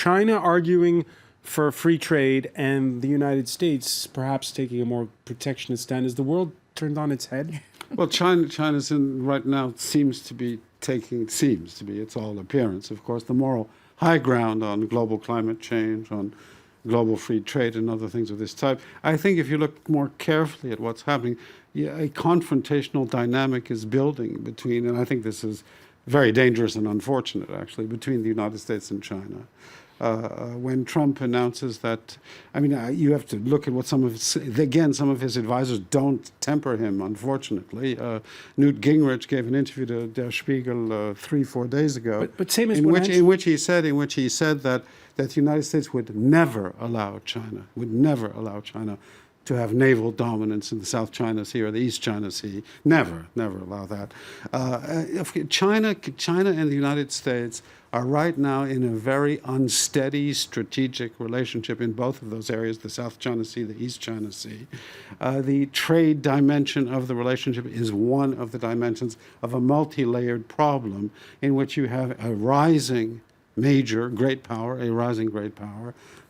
China arguing for free trade and the United States perhaps taking a more protectionist stand? Is the world turned on its head? Well, China's right now seems to be, it's all appearance, of course, the moral high ground on global climate change, on global free trade and other things of this type. I think if you look more carefully at what's happening, a confrontational dynamic is building between, and I think this is very dangerous and unfortunate, actually, between the United States and China. When Trump announces that, you have to look at what some of his advisors don't temper him, unfortunately. Newt Gingrich gave an interview to Der Spiegel 3-4 days ago, but same as in which he said that the United States would never allow China to have naval dominance in the South China Sea or the East China Sea. Never allow that. China and the United States are right now in a very unsteady strategic relationship in both of those areas, the South China Sea, the East China Sea. The trade dimension of the relationship is one of the dimensions of a multi-layered problem in which you have a rising great power,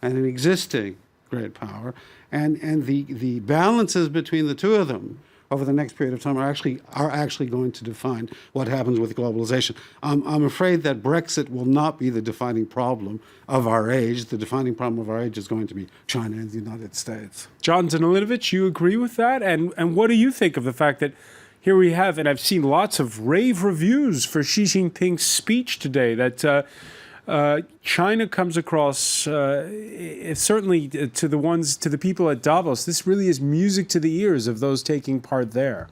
and an existing great power, and the balances between the two of them over the next period of time are actually going to define what happens with globalization. I'm afraid that Brexit will not be the defining problem of our age. The defining problem of our age is going to be China and the United States. John Zanilovich, you agree with that? And what do you think of the fact that here we have, and I've seen lots of rave reviews for Xi Jinping's speech today, that China comes across, certainly to the people at Davos, this really is music to the ears of those taking part there.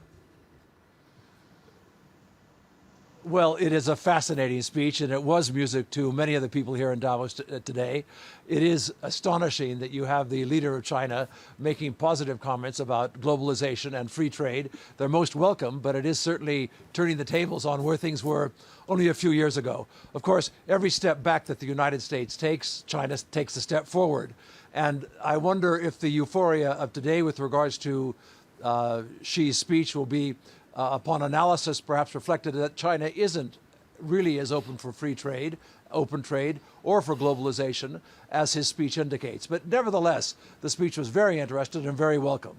Well, it is a fascinating speech, and it was music to many of the people here in Davos today. It is astonishing that you have the leader of China making positive comments about globalization and free trade. They're most welcome, but it is certainly turning the tables on where things were only a few years ago. Of course, every step back that the United States takes, China takes a step forward. And I wonder if the euphoria of today with regards to Xi's speech will be upon analysis, perhaps reflected that China isn't really as open for free trade, open trade, or for globalization as his speech indicates. But nevertheless, the speech was very interesting and very welcome.